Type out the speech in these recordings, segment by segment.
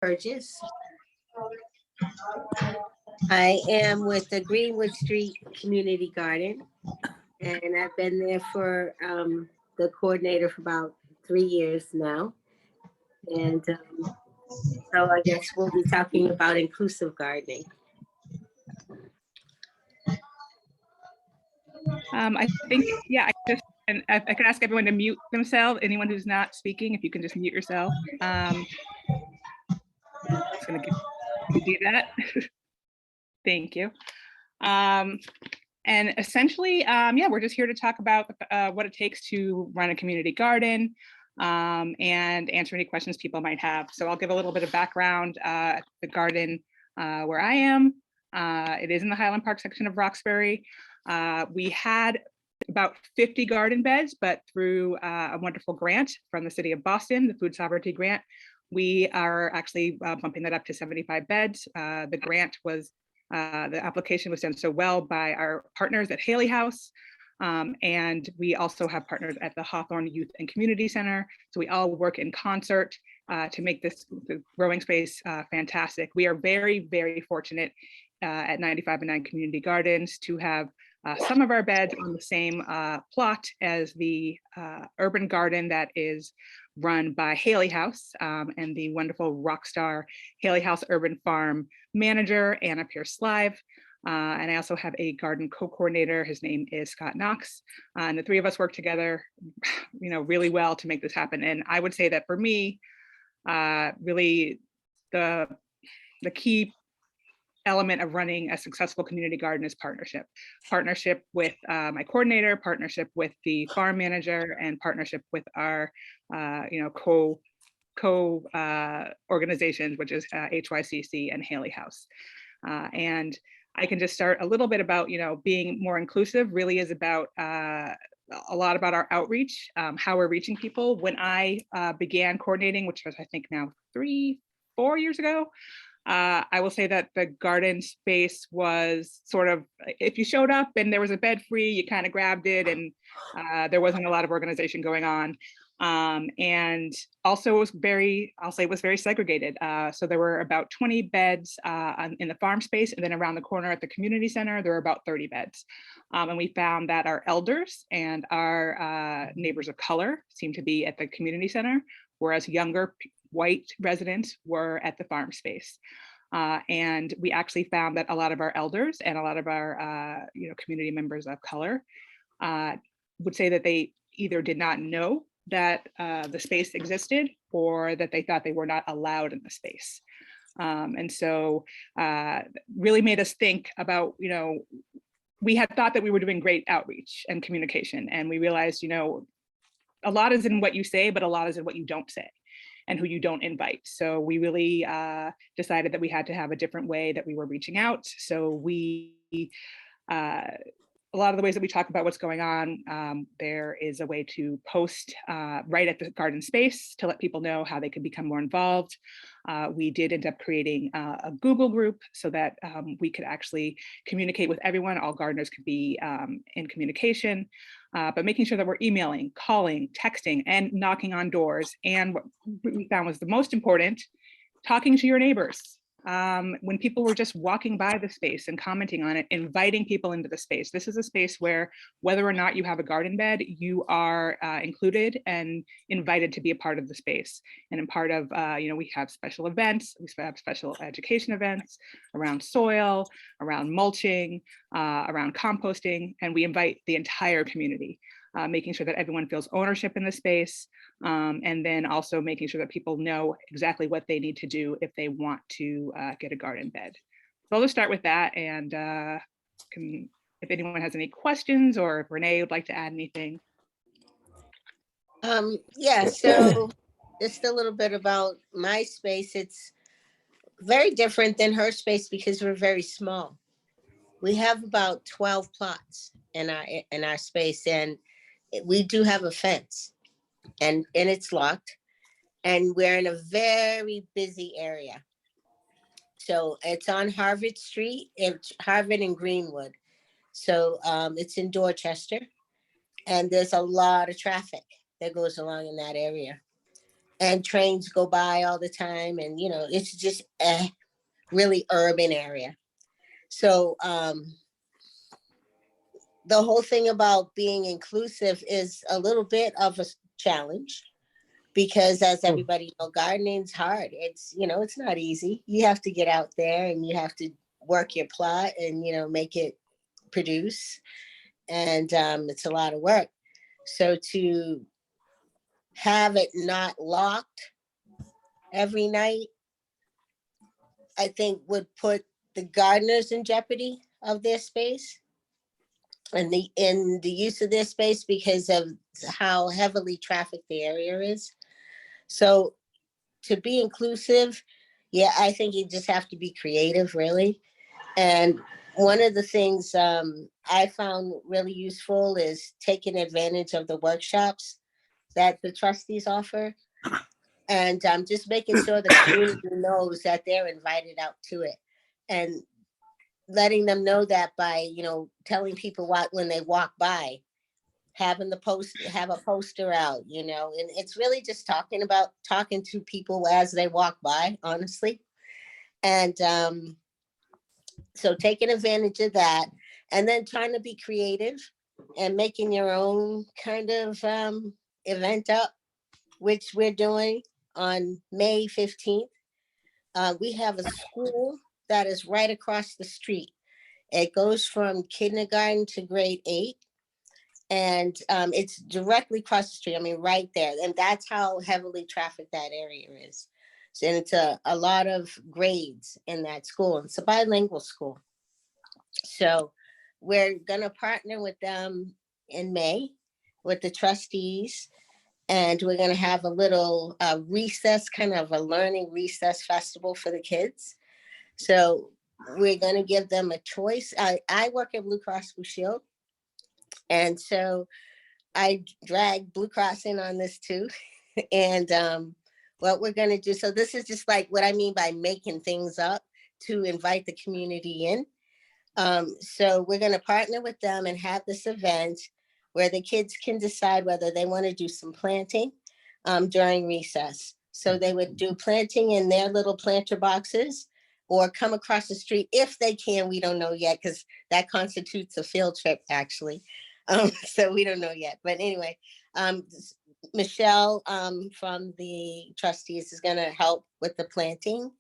Purchase. I am with the Greenwood Street Community Garden, and I've been there for the coordinator for about 3 years now. And so I guess we'll be talking about inclusive gardening. I think, yeah, and I can ask everyone to mute themselves. Anyone who's not speaking, if you can just mute yourself. I'm just going to do that. Thank you. And essentially, yeah, we're just here to talk about what it takes to run a community garden and answer any questions people might have. So I'll give a little bit of background. The garden where I am, it is in the Highland Park section of Roxbury. We had about 50 garden beds, but through a wonderful grant from the city of Boston, the Food Sovereignty Grant, we are actually bumping that up to 75 beds. The grant was, the application was done so well by our partners at Haley House. And we also have partners at the Hawthorne Youth and Community Center. So we all work in concert to make this the growing space fantastic. We are very, very fortunate at 95/9 Community Gardens to have some of our beds on the same plot as the urban garden that is run by Haley House and the wonderful rock star Haley House Urban Farm manager, Anna Pierce-Slive. And I also have a garden co-coordinator. His name is Scott Knox. And the three of us work together, really well to make this happen. And I would say that for me, really the key element of running a successful community garden is partnership. Partnership with my coordinator, partnership with the farm manager, and partnership with our, organizations, which is HYCC and Haley House. And I can just start a little bit about, being more inclusive really is about a lot about our outreach, how we're reaching people. When I began coordinating, which was I think now 3-4 years ago, I will say that the garden space was sort of, if you showed up and there was a bed free, you kind of grabbed it, and there wasn't a lot of organization going on. And also it was it was very segregated. So there were about 20 beds in the farm space, and then around the corner at the community center, there were about 30 beds. And we found that our elders and our neighbors of color seemed to be at the community center, whereas younger white residents were at the farm space. And we actually found that a lot of our elders and a lot of our community members of color would say that they either did not know that the space existed, or that they thought they were not allowed in the space. And so really made us think about, we had thought that we were doing great outreach and communication, and we realized, a lot is in what you say, but a lot is in what you don't say and who you don't invite. So we really decided that we had to have a different way that we were reaching out. So we, a lot of the ways that we talk about what's going on, there is a way to post right at the garden space to let people know how they can become more involved. We did end up creating a Google group so that we could actually communicate with everyone. All gardeners could be in communication, but making sure that we're emailing, calling, texting, and knocking on doors. And what we found was the most important, talking to your neighbors. When people were just walking by the space and commenting on it, inviting people into the space. This is a space where whether or not you have a garden bed, you are included and invited to be a part of the space. And in part of, we have special events, we have special education events around soil, around mulching, around composting, and we invite the entire community. Making sure that everyone feels ownership in the space, and then also making sure that people know exactly what they need to do if they want to get a garden bed. So I'll just start with that, and if anyone has any questions, or if Renee would like to add anything. Yeah, so just a little bit about my space. It's very different than her space because we're very small. We have about 12 plots in our space, and we do have a fence, and it's locked, and we're in a very busy area. So it's on Harvard Street, it's Harvard and Greenwood. So it's in Dorchester, and there's a lot of traffic that goes along in that area. and trains go by all the time. And, you know, it's just a really urban area. So the whole thing about being inclusive is a little bit of a challenge because, as everybody knows, gardening's hard. It's, you know, it's not easy. You have to get out there and you have to work your plot and, you know, make it produce. And it's a lot of work. So to have it not locked every night, I think would put the gardeners in jeopardy of their space and the use of their space because of how heavily trafficked the area is. So to be inclusive, yeah, I think you just have to be creative, really. And one of the things I found really useful is taking advantage of the workshops that the trustees offer, and just making sure the community knows that they're invited out to it, and letting them know that by, you know, telling people what when they walk by, having have a poster out, you know, and it's really just talking to people as they walk by, honestly. And so taking advantage of that, and then trying to be creative and making your own kind of event up, which we're doing on May 15th. We have a school that is right across the street. It goes from kindergarten to grade 8. And it's directly across the street. I mean, right there. And that's how heavily trafficked that area is. So, and it's a lot of grades in that school. It's a bilingual school. So we're going to partner with them in May with the trustees. And we're going to have a little recess, kind of a learning recess festival for the kids. So we're going to give them a choice. I work at Blue Cross Blue Shield. And so I drag Blue Cross in on this too. And what we're going to do, so this is just like what I mean by making things up to invite the community in. So we're going to partner with them and have this event where the kids can decide whether they want to do some planting during recess. So they would do planting in their little planter boxes or come across the street if they can. We don't know yet because that constitutes a field trip, actually. So we don't know yet. But anyway, Michelle from the trustees is going to help with the planting.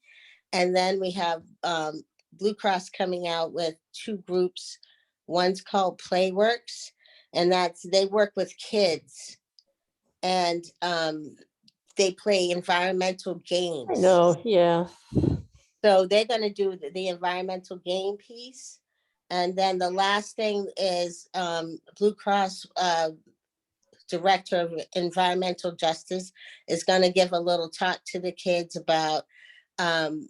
And then we have Blue Cross coming out with 2 groups. One's called Playworks, and they work with kids, and they play environmental games. I know, yeah. So they're going to do the environmental game piece. And then the last thing is Blue Cross Director of Environmental Justice is going to give a little talk to the kids about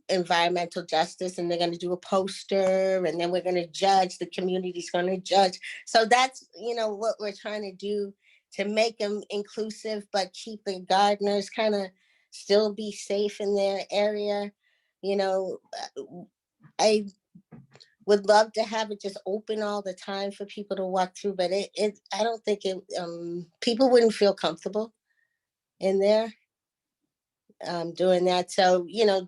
environmental justice, and they're going to do a poster, and then we're going to judge. The community's going to judge. So that's, you know, what we're trying to do to make them inclusive, but keep the gardeners kind of still be safe in their area. You know, I would love to have it just open all the time for people to walk through, but I don't think people wouldn't feel comfortable in there doing that. So, you know,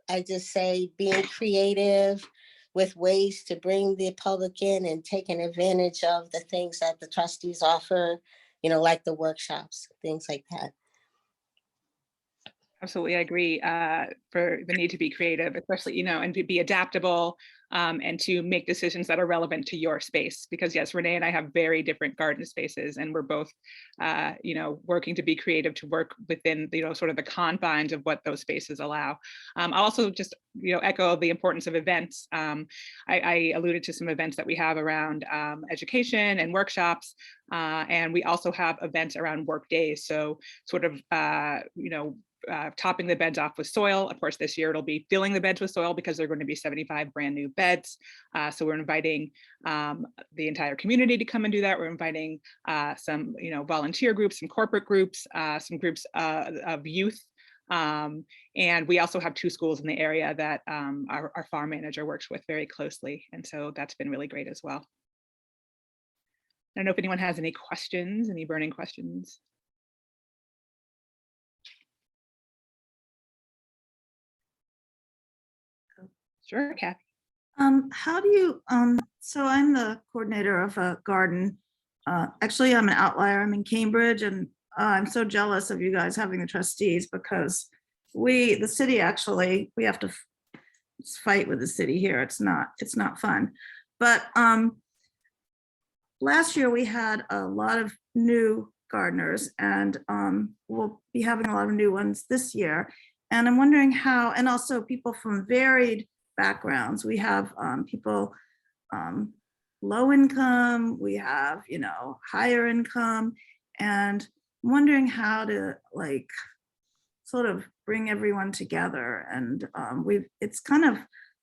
I just say being creative with ways to bring the public in and taking advantage of the things that the trustees offer, you know, like the workshops, things like that. Absolutely, I agree for the need to be creative, especially, you know, and to be adaptable and to make decisions that are relevant to your space. Because yes, Renee and I have very different garden spaces, and we're both, you know, working to be creative to work within, you know, sort of the confines of what those spaces allow. I'll also just, you know, echo the importance of events. I alluded to some events that we have around education and workshops, and we also have events around work days. So sort of, you know, topping the beds off with soil. Of course, this year it'll be filling the beds with soil because they're going to be 75 brand new beds. So we're inviting the entire community to come and do that. We're inviting some, you know, volunteer groups, some corporate groups, some groups of youth. And we also have 2 schools in the area that our farm manager works with very closely. And so that's been really great as well. I don't know if anyone has any questions, any burning questions. Sure, Kathy. How do you, so I'm the coordinator of a garden. Actually, I'm an outlier. I'm in Cambridge, and I'm so jealous of you guys having the trustees because the city actually, we have to fight with the city here. It's not fun. But last year we had a lot of new gardeners, and we'll be having a lot of new ones this year. And I'm wondering how, and also people from varied backgrounds. We have people low income, we have, higher income, and I'm wondering how to like sort of bring everyone together. And it's kind of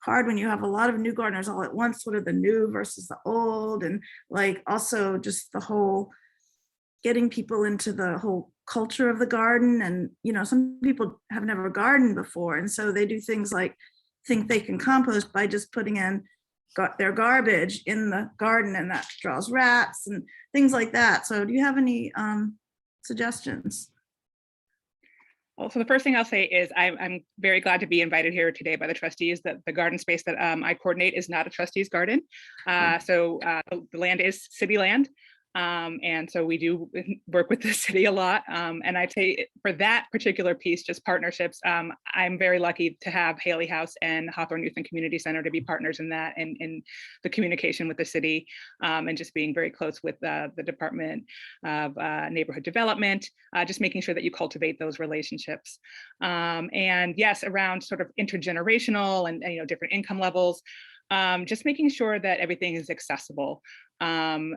hard when you have a lot of new gardeners all at once, sort of the new versus the old, and like also just the whole getting people into the whole culture of the garden. And some people have never gardened before, and so they do things like think they can compost by just putting in their garbage in the garden, and that draws rats and things like that. So do you have any suggestions? Well, so the first thing I'll say is I'm very glad to be invited here today by the trustees. That the garden space that I coordinate is not a trustee's garden. So the land is city land. And so we do work with the city a lot. And I'd say for that particular piece, just partnerships, I'm very lucky to have Haley House and Hawthorne Youth and Community Center to be partners in that, and in the communication with the city, and just being very close with the Department of Neighborhood Development, just making sure that you cultivate those relationships. And yes, around sort of intergenerational and different income levels, just making sure that everything is accessible.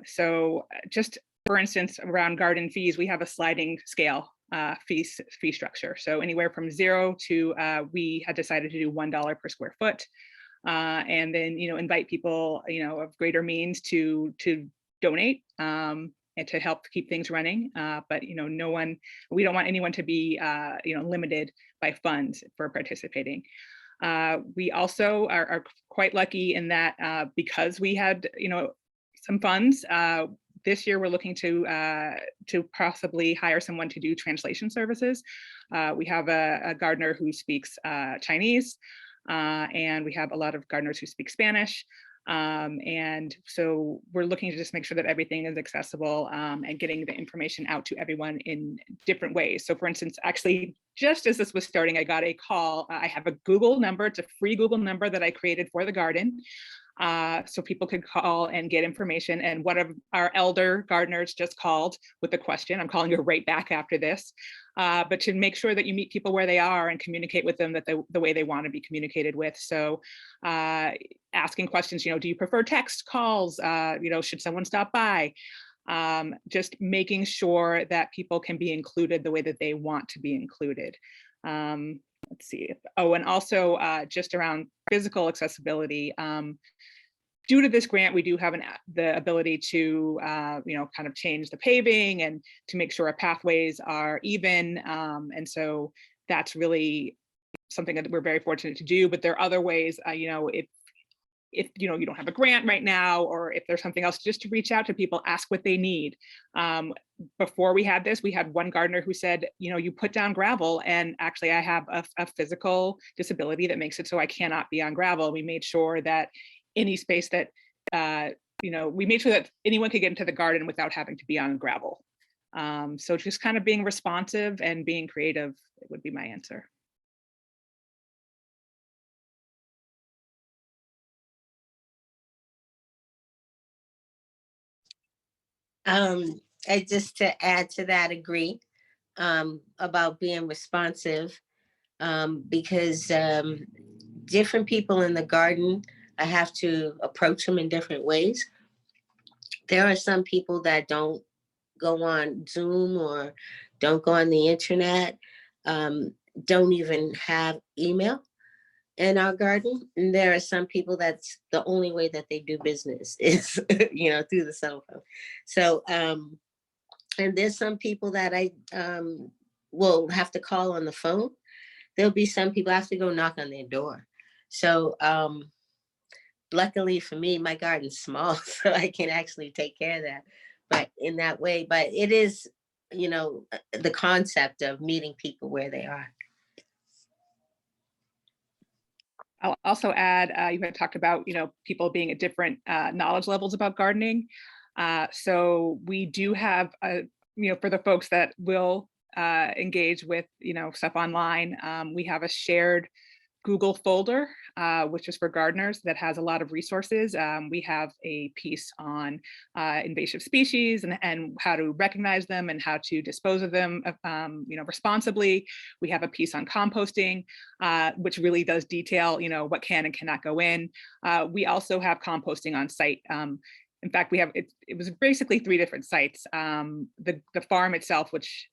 So just for instance, around garden fees, we have a sliding scale fee structure. So anywhere from 0 to we had decided to do $1 per square foot, and then invite people of greater means to donate and to help keep things running. But we don't want anyone to be limited by funds for participating. We also are quite lucky in that because we had some funds. This year, we're looking to possibly hire someone to do translation services. We have a gardener who speaks Chinese, and we have a lot of gardeners who speak Spanish. And so we're looking to just make sure that everything is accessible, and getting the information out to everyone in different ways. So for instance, actually, just as this was starting, I got a call. I have a Google number. It's a free Google number that I created for the garden. So people could call and get information. And one of our elder gardeners just called with a question. I'm calling her right back after this, but to make sure that you meet people where they are and communicate with them the way they want to be communicated with. So asking questions, do you prefer text calls? Should someone stop by? Just making sure that people can be included the way that they want to be included. Let's see. Oh, and also just around physical accessibility. Due to this grant, we do have the ability to, kind of change the paving and to make sure our pathways are even. And so that's really something that we're very fortunate to do. But there are other ways, if you don't have a grant right now, or if there's something else, just to reach out to people, ask what they need. Before we had this, we had one gardener who said, you put down gravel, and actually I have a physical disability that makes it so I cannot be on gravel. We made sure that any space that, we made sure that anyone could get into the garden without having to be on gravel. So just kind of being responsive and being creative would be my answer. I just to add to that, agree about being responsive, because different people in the garden, I have to approach them in different ways. There are some people that don't go on Zoom or don't go on the internet, don't even have email in our garden. And there are some people that's the only way that they do business is, through the cell phone. So, and there's some people that I will have to call on the phone. There'll be some people I have to go knock on their door. So luckily for me, my garden's small, so I can actually take care of that. But in that way, but it is, the concept of meeting people where they are. I'll also add, you had talked about, people being at different knowledge levels about gardening. So we do have, for the folks that will engage with, stuff online, we have a shared Google folder, which is for gardeners, that has a lot of resources. We have a piece on invasive species and how to recognize them and how to dispose of them, responsibly. We have a piece on composting, which really does detail, what can and cannot go in. We also have composting on site. In fact, we have it was basically 3 different sites. The farm itself, which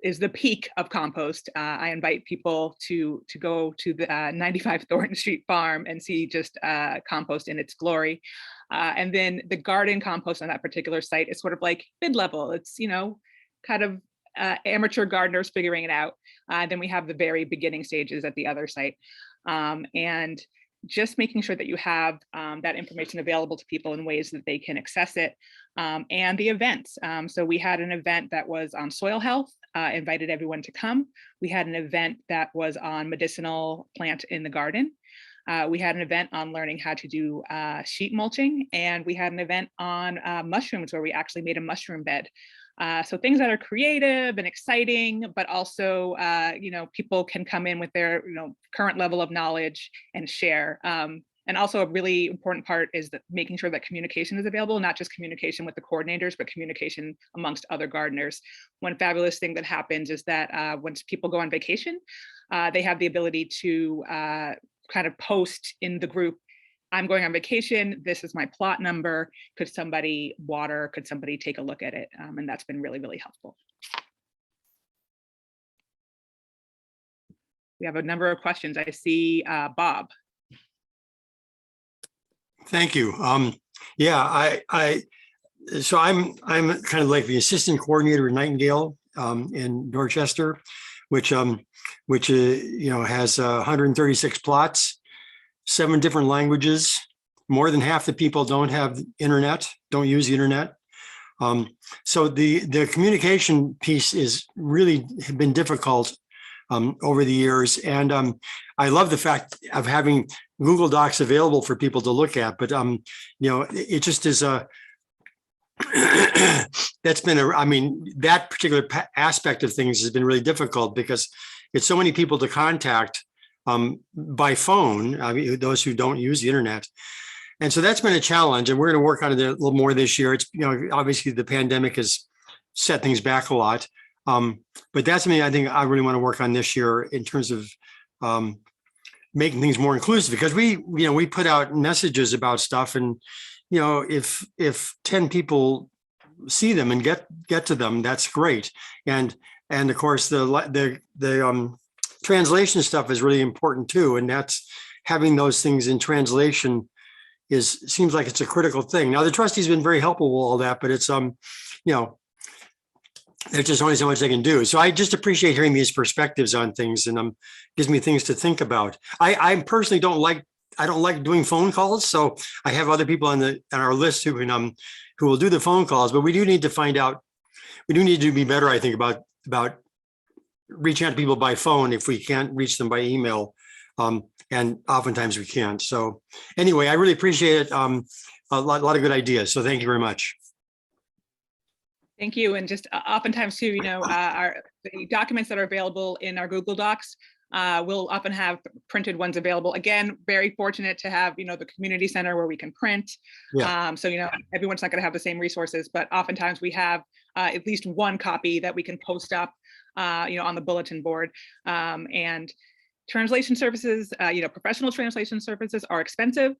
is the peak of compost. I invite people to go to the 95 Thornton Street farm and see just compost in its glory. And then the garden compost on that particular site is sort of like mid-level. It's, kind of amateur gardeners figuring it out. Then we have the very beginning stages at the other site. And just making sure that you have that information available to people in ways that they can access it. And the events. So we had an event that was on soil health, invited everyone to come. We had an event that was on medicinal plant in the garden. We had an event on learning how to do sheet mulching, and we had an event on mushrooms where we actually made a mushroom bed. So things that are creative and exciting, but also, people can come in with their, current level of knowledge and share. And also a really important part is that making sure that communication is available, not just communication with the coordinators, but communication amongst other gardeners. One fabulous thing that happens is that once people go on vacation, they have the ability to kind of post in the group, I'm going on vacation, this is my plot number, could somebody water, could somebody take a look at it? And that's been really, really helpful. We have a number of questions. I see Bob. Thank you. Yeah, so I'm kind of like the assistant coordinator at Nightingale in Dorchester, which has 136 plots, 7 different languages. More than half the people don't have internet, don't use the internet. So the communication piece is really been difficult over the years. And I love the fact of having Google Docs available for people to look at, but it just is that's been that particular aspect of things has been really difficult because it's so many people to contact by phone, those who don't use the internet. And so that's been a challenge, and we're going to work on it a little more this year. It's, obviously the pandemic has set things back a lot. But that's something I think I really want to work on this year in terms of making things more inclusive, because we put out messages about stuff, and if 10 people see them and get to them, that's great. And of course the translation stuff is really important too, and that's having those things in translation seems like it's a critical thing. Now the trustees have been very helpful with all that, but it's there's just only so much they can do. So I just appreciate hearing these perspectives on things, and gives me things to think about. I personally don't like doing phone calls, so I have other people on our list who will do the phone calls. But we do need to find out. We do need to be better, I think, about reaching out to people by phone if we can't reach them by email, and oftentimes we can't. So anyway, I really appreciate it. A lot of good ideas. So thank you very much. Thank you. And just oftentimes too, the documents that are available in our Google Docs, we'll often have printed ones available. Again, very fortunate to have, the community center where we can print. Yeah. So, everyone's not going to have the same resources, but oftentimes we have at least one copy that we can post up, on the bulletin board. And translation services, professional translation services are expensive.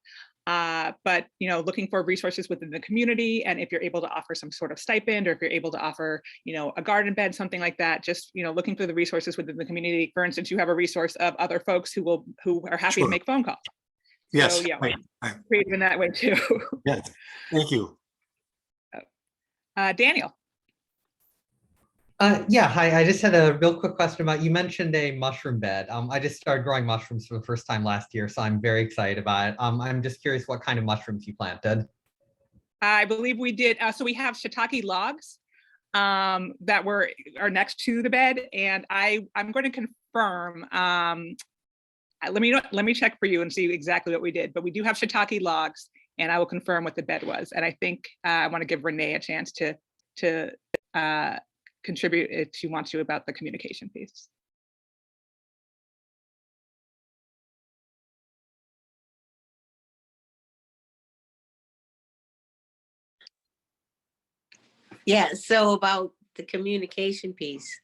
But looking for resources within the community, and if you're able to offer some sort of stipend, or if you're able to offer a garden bed, something like that, just looking for the resources within the community. For instance, you have a resource of other folks who are happy to make phone calls. Yes. So yeah, creative in that way too. Yes. Thank you. Daniel. Yeah, hi. I just had a real quick question about, you mentioned a mushroom bed. I just started growing mushrooms for the first time last year, so I'm very excited about it. I'm just curious what kind of mushrooms you planted. I believe we did. So we have shiitake logs that are next to the bed, and I'm going to confirm. let me check for you and see exactly what we did, but we do have shiitake logs, and I will confirm what the bed was. And I think I want to give Renee a chance to contribute if she wants to about the communication piece. Yeah, so about the communication piece,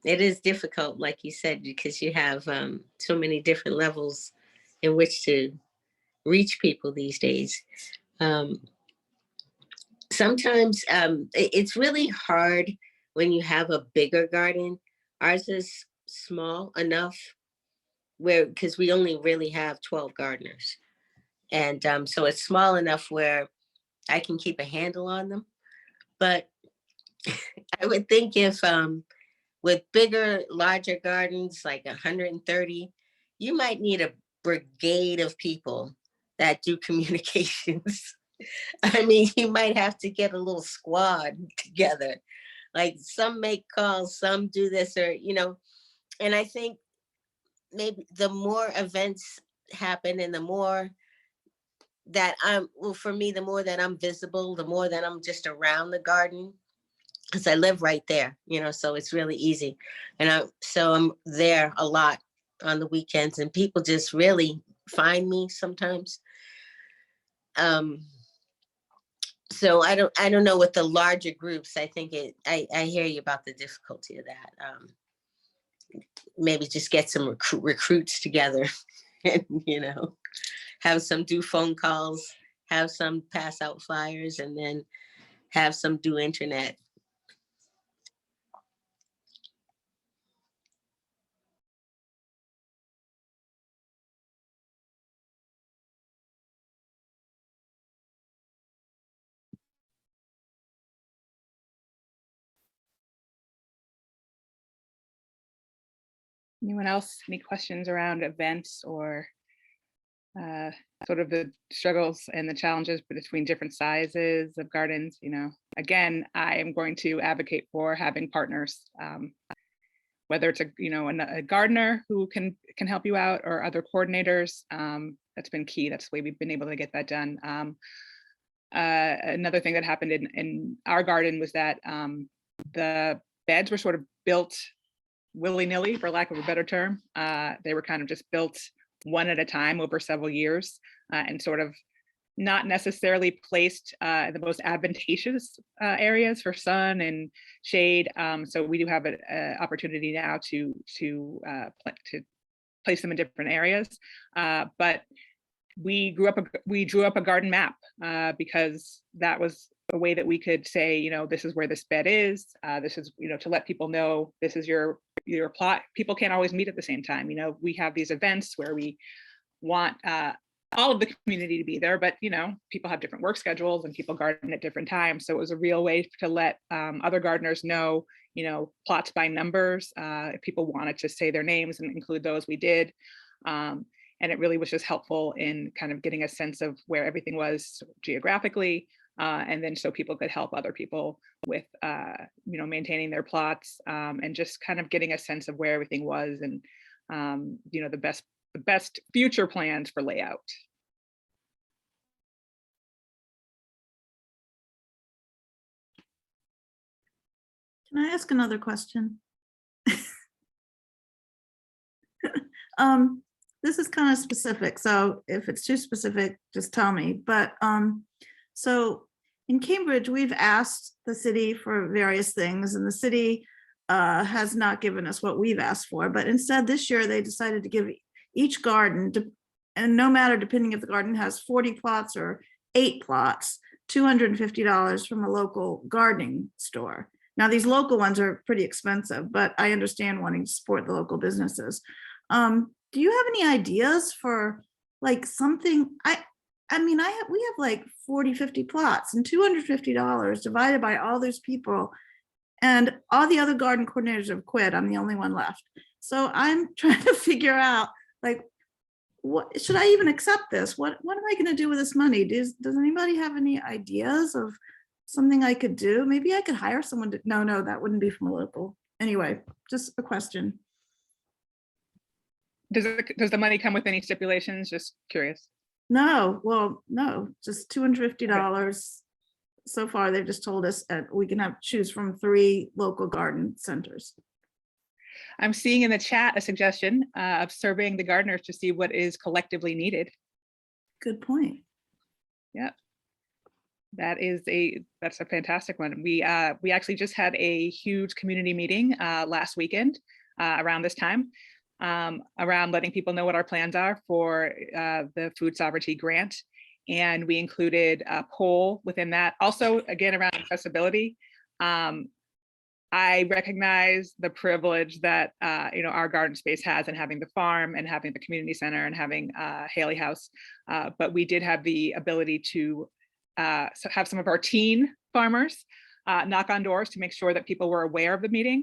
it is difficult, like you said, because you have so many different levels in which to reach people these days. Sometimes it's really hard when you have a bigger garden. Ours is small enough where, because we only really have 12 gardeners. And so it's small enough where I can keep a handle on them. But I would think if with bigger, larger gardens, like 130, you might need a brigade of people that do communications. I mean, you might have to get a little squad together. Like some make calls, some do this, or, and I think maybe the more events happen and the more that for me, the more that I'm visible, the more that I'm just around the garden, because I live right there, so it's really easy. And I'm there a lot on the weekends, and people just really find me sometimes. So I don't know with the larger groups. I think I hear you about the difficulty of that. Maybe just get some recruits together and, have some do phone calls, have some pass out flyers, and then have some do internet. Anyone else? Any questions around events or sort of the struggles and the challenges between different sizes of gardens? Again, I am going to advocate for having partners, whether it's a gardener who can help you out or other coordinators. That's been key. That's the way we've been able to get that done. Another thing that happened in our garden was that the beds were sort of built willy-nilly, for lack of a better term. They were kind of just built one at a time over several years, and sort of not necessarily placed in the most advantageous areas for sun and shade. So we do have an opportunity now to place them in different areas. But we drew up a garden map because that was a way that we could say, this is where this bed is. This is, to let people know this is your plot. People can't always meet at the same time. We have these events where we want all of the community to be there, but people have different work schedules and people garden at different times. So it was a real way to let other gardeners know, plots by numbers. If people wanted to say their names and include those, we did. And it really was just helpful in kind of getting a sense of where everything was geographically, and then so people could help other people with, maintaining their plots, and just kind of getting a sense of where everything was, and the best future plans for layout. Can I ask another question? This is kind of specific, so if it's too specific, just tell me. But so in Cambridge, we've asked the city for various things, and the city has not given us what we've asked for. But instead, this year, they decided to give each garden, and no matter depending if the garden has 40 plots or 8 plots, $250 from a local gardening store. Now, these local ones are pretty expensive, but I understand wanting to support the local businesses. Do you have any ideas for like something? We have like 40, 50 plots, and $250 divided by all those people, and all the other garden coordinators have quit. I'm the only one left. So I'm trying to figure out, like, what should I even accept this? What am I going to do with this money? Does anybody have any ideas of something I could do? Maybe I could hire someone to, no, that wouldn't be from a local. Anyway, just a question. Does the money come with any stipulations? Just curious. No, well, no, just $250. So far, they've just told us that we can choose from 3 local garden centers. I'm seeing in the chat a suggestion of surveying the gardeners to see what is collectively needed. Good point. Yeah, that's a fantastic one. We actually just had a huge community meeting last weekend around this time, around letting people know what our plans are for the food sovereignty grant. And we included a poll within that. Also, again, around accessibility. I recognize the privilege that our garden space has, and having the farm and having the community center and having Haley House. But we did have the ability to have some of our teen farmers knock on doors to make sure that people were aware of the meeting,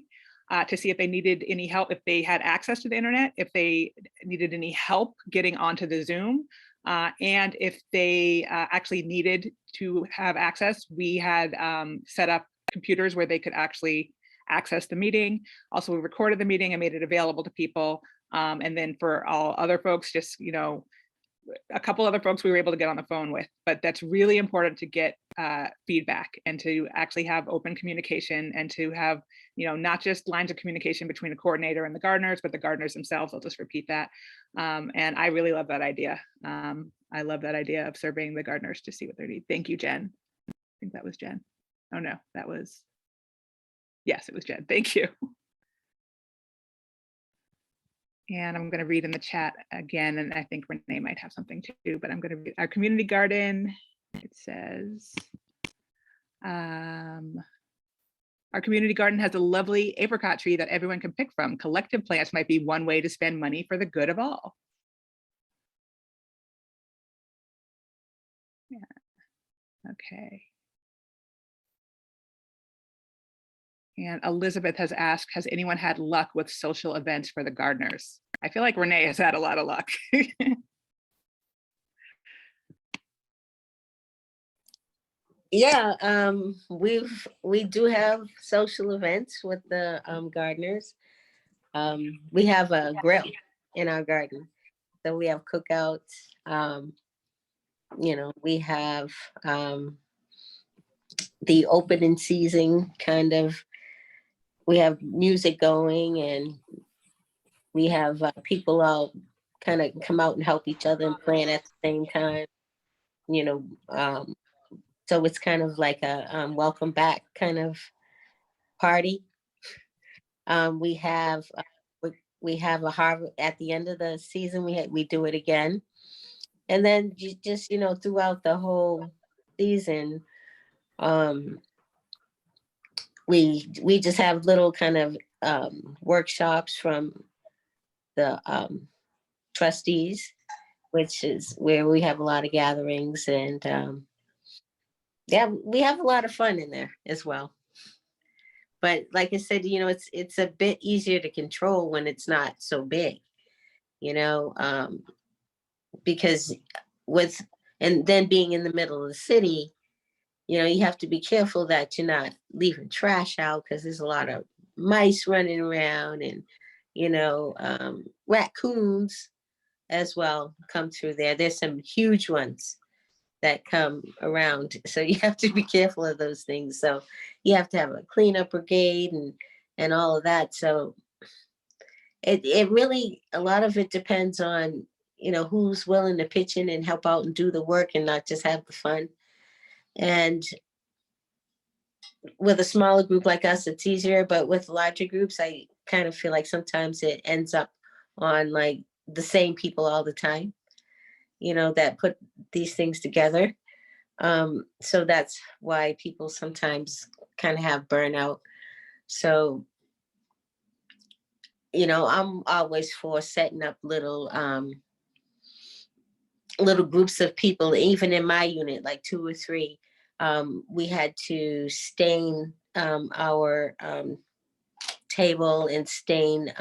to see if they needed any help, if they had access to the internet, if they needed any help getting onto the Zoom. And if they actually needed to have access, we had set up computers where they could actually access the meeting. Also, we recorded the meeting and made it available to people. And then for all other folks, just, a couple other folks we were able to get on the phone with. But that's really important to get feedback and to actually have open communication, and to have, not just lines of communication between the coordinator and the gardeners, but the gardeners themselves. I'll just repeat that. And I really love that idea. I love that idea of surveying the gardeners to see what they need. Thank you, Jen. I think that was Jen. Oh no, yes, it was Jen. Thank you. And I'm going to read in the chat again, and I think Renee might have something too, but I'm going to read our community garden. It says, our community garden has a lovely apricot tree that everyone can pick from. Collective plants might be one way to spend money for the good of all. Yeah. Okay. And Elizabeth has asked, has anyone had luck with social events for the gardeners? I feel like Renee has had a lot of luck. Yeah, we do have social events with the gardeners. We have a grill in our garden, so we have cookouts. We have the opening season kind of. We have music going, and we have people out kind of come out and help each other and plant at the same time. So it's kind of like a welcome back kind of party. We have a harvest at the end of the season. We do it again, and then just throughout the whole season, we just have little kind of workshops from the trustees, which is where we have a lot of gatherings, and yeah, we have a lot of fun in there as well. But like I said, it's a bit easier to control when it's not so big, because and then being in the middle of the city, you have to be careful that you're not leaving trash out, because there's a lot of mice running around, and raccoons as well come through there. There's some huge ones that come around, so you have to be careful of those things. So you have to have a cleanup brigade and all of that. So it really, a lot of it depends on who's willing to pitch in and help out and do the work, and not just have the fun. And with a smaller group like us, it's easier, but with larger groups, I kind of feel like sometimes it ends up on like the same people all the time, that put these things together. So that's why people sometimes kind of have burnout. So, I'm always for setting up little groups of people, even in my unit, like 2 or 3. We had to stain our table and stain,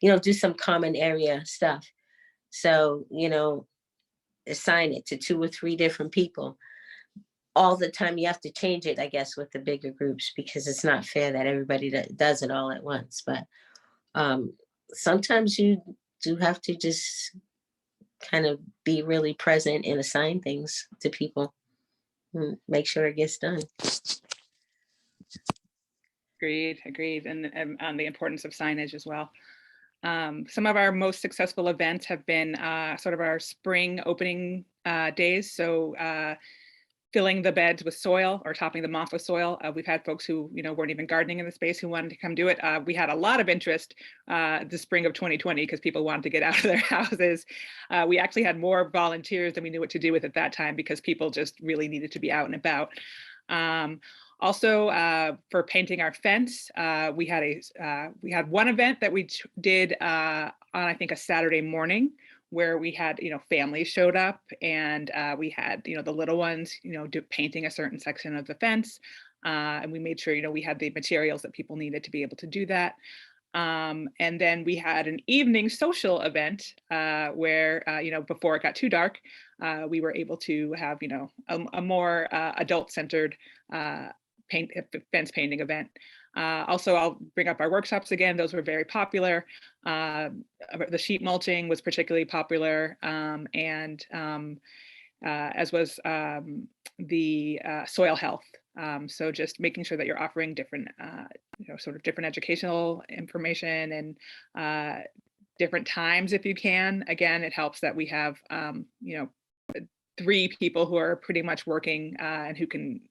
do some common area stuff. So, assign it to 2 or 3 different people. All the time you have to change it, I guess, with the bigger groups, because it's not fair that everybody does it all at once. But sometimes you do have to just kind of be really present and assign things to people and make sure it gets done. Agreed. And on the importance of signage as well. Some of our most successful events have been sort of our spring opening days. So filling the beds with soil or topping them off with soil. We've had folks who, weren't even gardening in the space who wanted to come do it. We had a lot of interest the spring of 2020 because people wanted to get out of their houses. We actually had more volunteers than we knew what to do with at that time because people just really needed to be out and about. Also, for painting our fence, we had one event that we did on, I think, a Saturday morning, where we had, families showed up and we had, the little ones, painting a certain section of the fence. And we made sure, we had the materials that people needed to be able to do that. And then we had an evening social event where, before it got too dark, we were able to have, a more adult-centered fence painting event. Also, I'll bring up our workshops again. Those were very popular. The sheet mulching was particularly popular, and as was the soil health. So just making sure that you're offering different, sort of different educational information and different times if you can. Again, it helps that we have, 3 people who are pretty much working and who can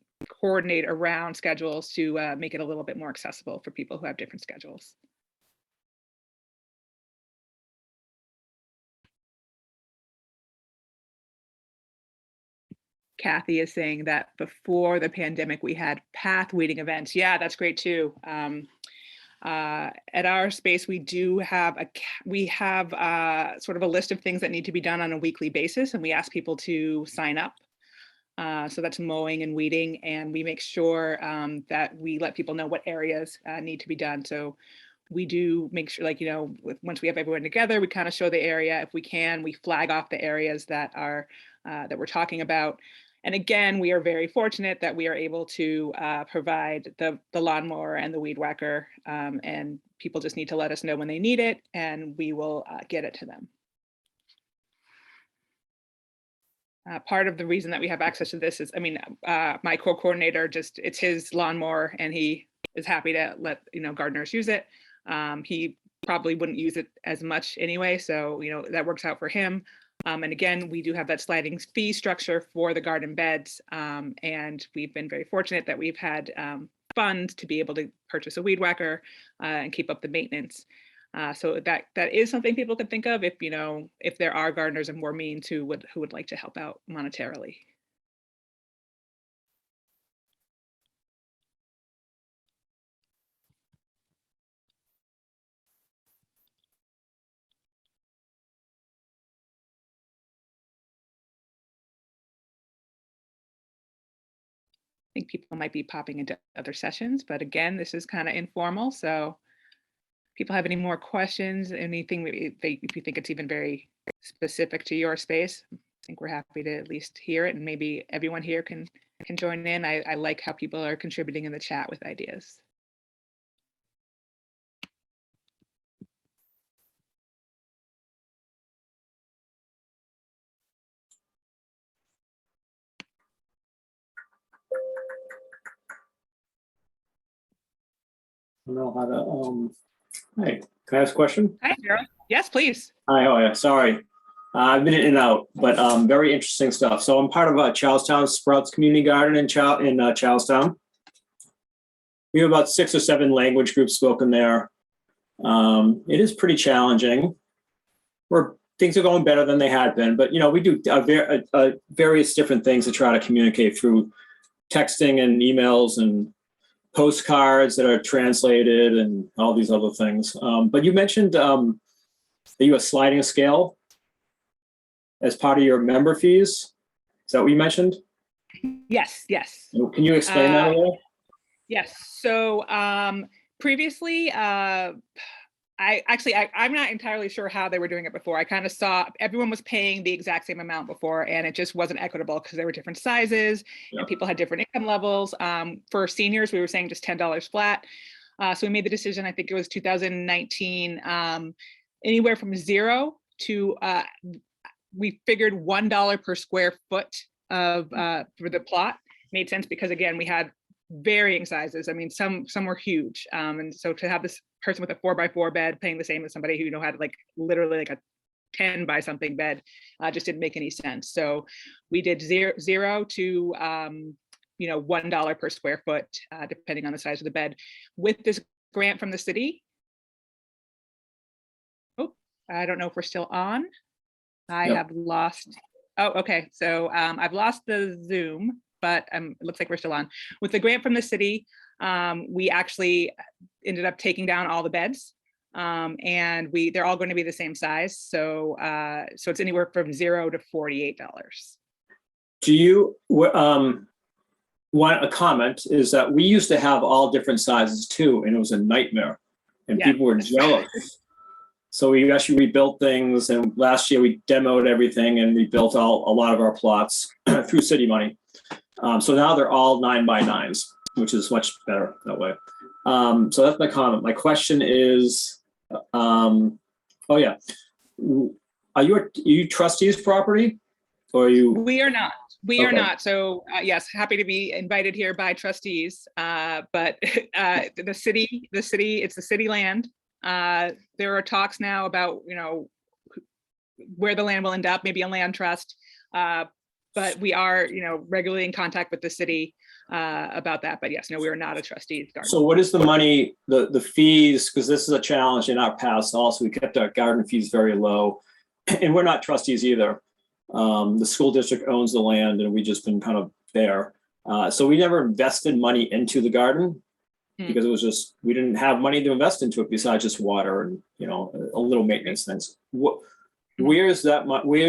coordinate around schedules to make it a little bit more accessible for people who have different schedules. Kathy is saying that before the pandemic, we had path weeding events. Yeah, that's great too. At our space, we do have sort of a list of things that need to be done on a weekly basis, and we ask people to sign up. So that's mowing and weeding, and we make sure that we let people know what areas need to be done. So we do make sure, once we have everyone together, we kind of show the area. If we can, we flag off the areas that are that we're talking about. And again, we are very fortunate that we are able to provide the lawnmower and the weed whacker, and people just need to let us know when they need it, and we will get it to them. Part of the reason that we have access to this is, my co-coordinator, it's his lawnmower and he is happy to let, gardeners use it. He probably wouldn't use it as much anyway. So, that works out for him. And again, we do have that sliding fee structure for the garden beds. And we've been very fortunate that we've had funds to be able to purchase a weed whacker and keep up the maintenance. So that is something people could think of if there are gardeners and more means who would like to help out monetarily. I think people might be popping into other sessions, but again, this is kind of informal. So if people have any more questions, anything if you think it's even very specific to your space, I think we're happy to at least hear it, and maybe everyone here can join in. I like how people are contributing in the chat with ideas. I don't know how to, hey, can I ask a question? Hi, Sarah. Yes, please. Hi, oh yeah, sorry. I've been in and out, but very interesting stuff. So I'm part of Charlestown Sprouts Community Garden in Charlestown. We have about 6 or 7 language groups spoken there. It is pretty challenging. Things are going better than they had been, but we do various different things to try to communicate through texting and emails and postcards that are translated and all these other things. But you mentioned that you have a sliding scale as part of your member fees. Is that what you mentioned? Yes. Can you explain that a little? Yes. So previously, I'm not entirely sure how they were doing it before. I kind of saw everyone was paying the exact same amount before, and it just wasn't equitable because there were different sizes and people had different income levels. For seniors, we were saying just $10 flat. So we made the decision, I think it was 2019, anywhere from 0 to, we figured $1 per square foot of for the plot made sense because again, we had varying sizes. I mean, some were huge. And so to have this person with a 4x4 bed paying the same as somebody who, had like literally like a 10 by something bed just didn't make any sense. So we did 0 to, $1 per square foot, depending on the size of the bed. With this grant from the city. Oh, I don't know if we're still on. I Yep. have lost. Oh, okay. So I've lost the Zoom, but it looks like we're still on. With the grant from the city, we actually ended up taking down all the beds, and they're all going to be the same size. So so it's anywhere from $0 to $48. Do you want a comment? Is that we used to have all different sizes too, and it was a nightmare, and Yeah. people were jealous. So we actually rebuilt things, and last year we demoed everything and rebuilt a lot of our plots through city money. So now they're all 9x9s, which is much better that way. So that's my comment. My question is, oh yeah, are you trustees property, or are you? We are not. We are Okay. not. So yes, happy to be invited here by trustees. But the city, it's the city land. There are talks now about, where the land will end up, maybe a land trust. But we are, regularly in contact with the city about that. But yes, no, we are not a trustees garden. So what is the money, the fees, because this is a challenge in our past also, we kept our garden fees very low, and we're not trustees either. The school district owns the land and we've just been kind of there. So we never invested money into the garden because it was just, we didn't have money to invest into it besides just water and, a little maintenance things. Where's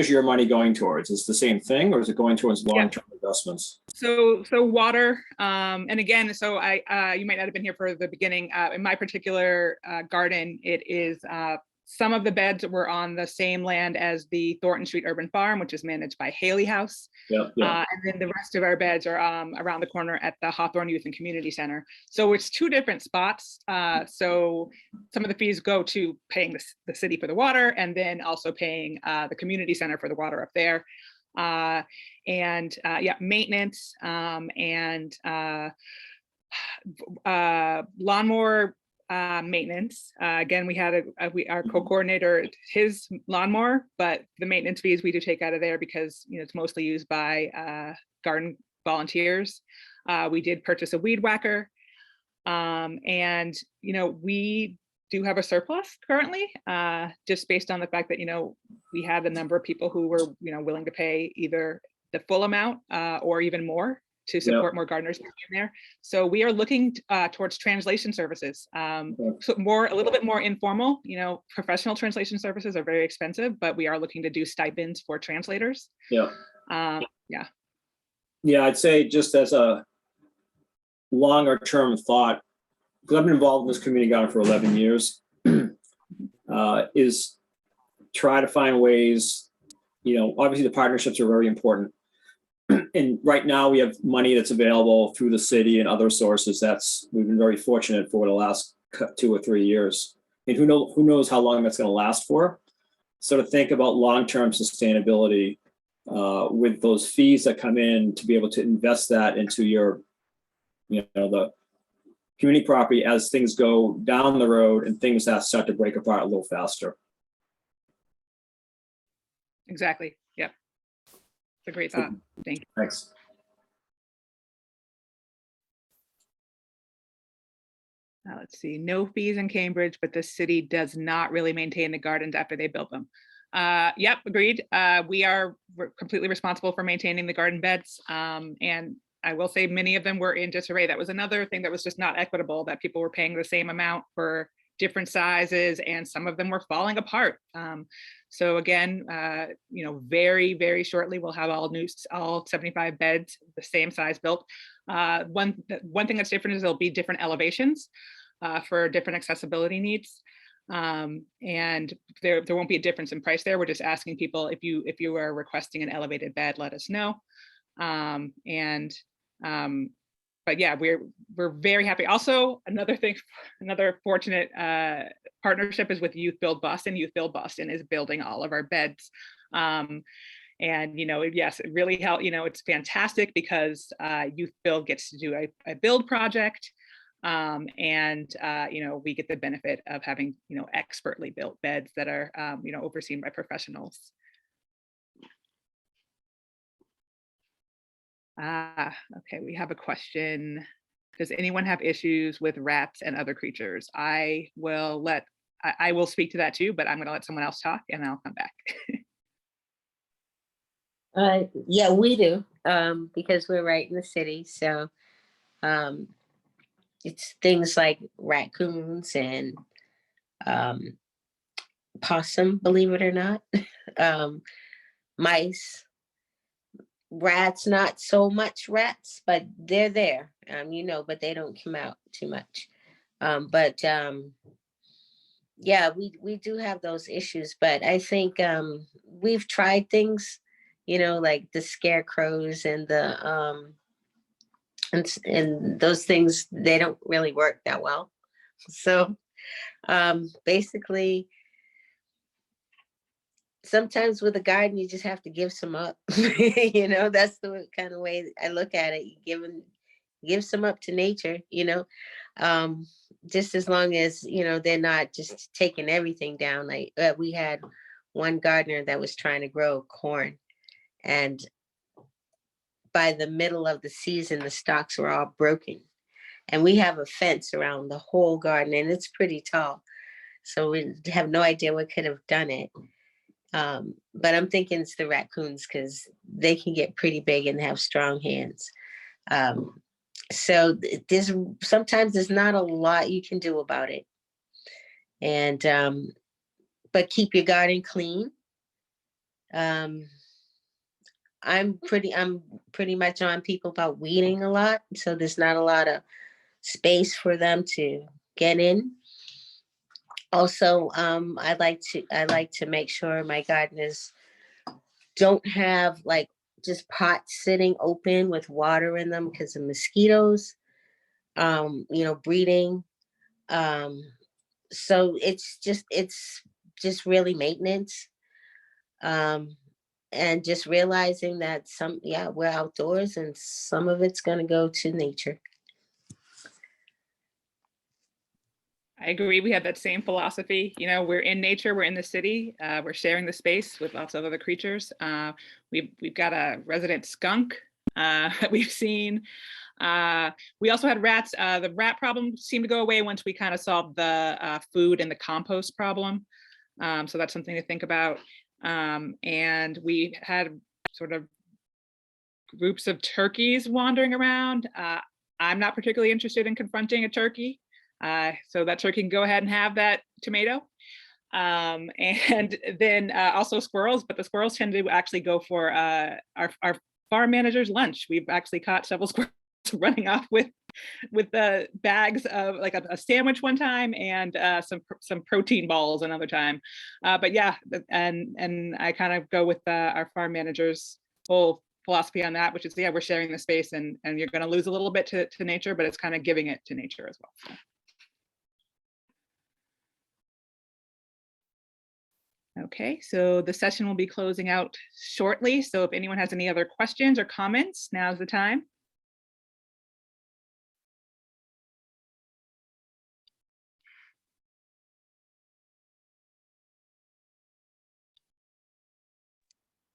your money going towards? Is it the same thing, or is it going towards long-term investments? So water, and again, so you might not have been here for the beginning. In my particular garden, it is some of the beds were on the same land as the Thornton Street Urban Farm, which is managed by Haley House. Yeah. And then the rest of our beds are around the corner at the Hawthorne Youth and Community Center. So it's two different spots. So some of the fees go to paying the city for the water, and then also paying the community center for the water up there. Maintenance and lawnmower maintenance. Again, we had our co-coordinator, his lawnmower, but the maintenance fees we do take out of there because it's mostly used by garden volunteers. We did purchase a weed whacker, and we do have a surplus currently, just based on the fact that we had a number of people who were willing to pay either the full amount or even more to support more gardeners in there. So we are looking towards translation services. So a little bit more informal, professional translation services are very expensive, but we are looking to do stipends for translators. Yeah, I'd say just as a longer term thought, because I've been involved in this community garden for 11 years, is try to find ways, obviously the partnerships are very important. And right now we have money that's available through the city and other sources. We've been very fortunate for the last 2 or 3 years. And who knows how long that's going to last for. So to think about long-term sustainability with those fees that come in, to be able to invest that into your, the community property as things go down the road and things that start to break apart a little faster. Exactly. Yep. It's a great thought. Thank you. Thanks. Let's see, no fees in Cambridge, but the city does not really maintain the gardens after they built them. Yep, agreed. We're completely responsible for maintaining the garden beds. And I will say many of them were in disarray. That was another thing that was just not equitable, that people were paying the same amount for different sizes, and some of them were falling apart. So again, very, very shortly, we'll have all 75 beds, the same size built. One thing that's different is there'll be different elevations for different accessibility needs. And there won't be a difference in price there. We're just asking people, if you are requesting an elevated bed, let us know. But yeah, we're very happy. Also, another fortunate partnership is with Youth Build Boston. Youth Build Boston is building all of our beds. And, yes, it really helped. It's fantastic because Youth Build gets to do a build project. And we get the benefit of having, expertly built beds that are, overseen by professionals. Okay, we have a question. Does anyone have issues with rats and other creatures? I will speak to that too, but I'm going to let someone else talk and I'll come back. Yeah, we do, because we're right in the city. So it's things like raccoons and possum, believe it or not, mice, rats, not so much rats, but they're there, but they don't come out too much. Yeah, we do have those issues, but I think we've tried things, like the scarecrows and the and those things, they don't really work that well. So basically, sometimes with a garden, you just have to give some up. That's the kind of way I look at it. You give some up to nature, just as long as, they're not just taking everything down. Like we had one gardener that was trying to grow corn, and by the middle of the season, the stalks were all broken. And we have a fence around the whole garden, and it's pretty tall. So we have no idea what could have done it. But I'm thinking it's the raccoons, because they can get pretty big and have strong hands. So sometimes there's not a lot you can do about it. And but keep your garden clean. I'm pretty much on people about weeding a lot, so there's not a lot of space for them to get in. Also, I like to make sure my gardeners don't have like just pots sitting open with water in them because of mosquitoes, breeding. So it's just really maintenance. And just realizing that we're outdoors and some of it's going to go to nature. I agree. We have that same philosophy. We're in nature, we're in the city, we're sharing the space with lots of other creatures. We've got a resident skunk that we've seen. We also had rats. The rat problem seemed to go away once we kind of solved the food and the compost problem. So that's something to think about. And we had sort of groups of turkeys wandering around. I'm not particularly interested in confronting a turkey. So that turkey can go ahead and have that tomato. And then also squirrels, but the squirrels tend to actually go for our farm manager's lunch. We've actually caught several squirrels running off with the bags of like a sandwich one time and some protein balls another time. But yeah, and I kind of go with our farm manager's whole philosophy on that, which is, we're sharing the space and you're going to lose a little bit to nature, but it's kind of giving it to nature as well. So. Okay, so the session will be closing out shortly. So if anyone has any other questions or comments, now's the time.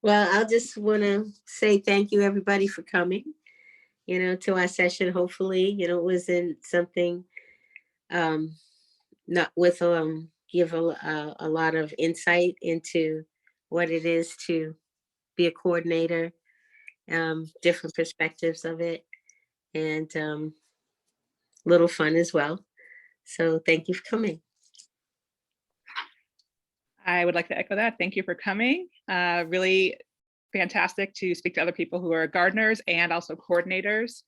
Well, I'll just want to say thank you, everybody, for coming, to our session. Hopefully, it wasn't something not with give a lot of insight into what it is to be a coordinator, different perspectives of it, and little fun as well. So thank you for coming. I would like to echo that. Thank you for coming. Really fantastic to speak to other people who are gardeners and also coordinators.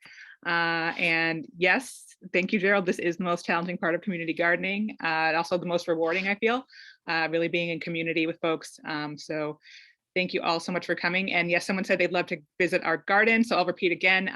And yes, thank you, Gerald. This is the most challenging part of community gardening. And also the most rewarding, I feel, really being in community with folks. So thank you all so much for coming. And yes, someone said they'd love to visit our garden. So I'll repeat again,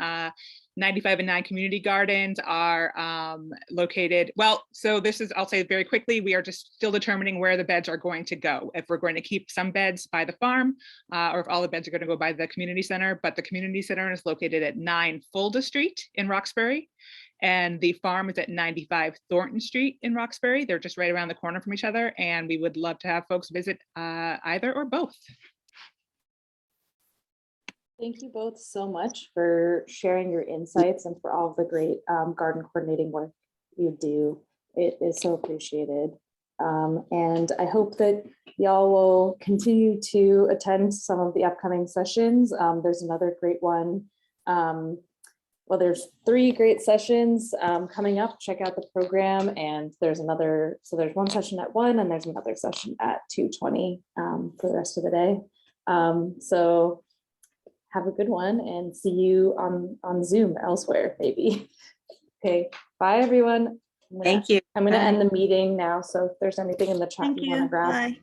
95 and 9 community gardens are located, well, so this is, I'll say very quickly, we are just still determining where the beds are going to go. If we're going to keep some beds by the farm, or if all the beds are going to go by the community center, but the community center is located at 9 Fulda Street in Roxbury. And the farm is at 95 Thornton Street in Roxbury. They're just right around the corner from each other. And we would love to have folks visit either or both. Thank you both so much for sharing your insights and for all of the great garden coordinating work you do. It is so appreciated. And I hope that y'all will continue to attend some of the upcoming sessions. There's another great one. Well, there's 3 great sessions coming up. Check out the program, and there's another. So there's one session at 1, and there's another session at 2:20 for the rest of the day. So have a good one, and see you on Zoom elsewhere, maybe. Okay, bye everyone. Thank you. I'm gonna end the meeting now. So if there's anything in the chat Thank you want to you. grab. Bye.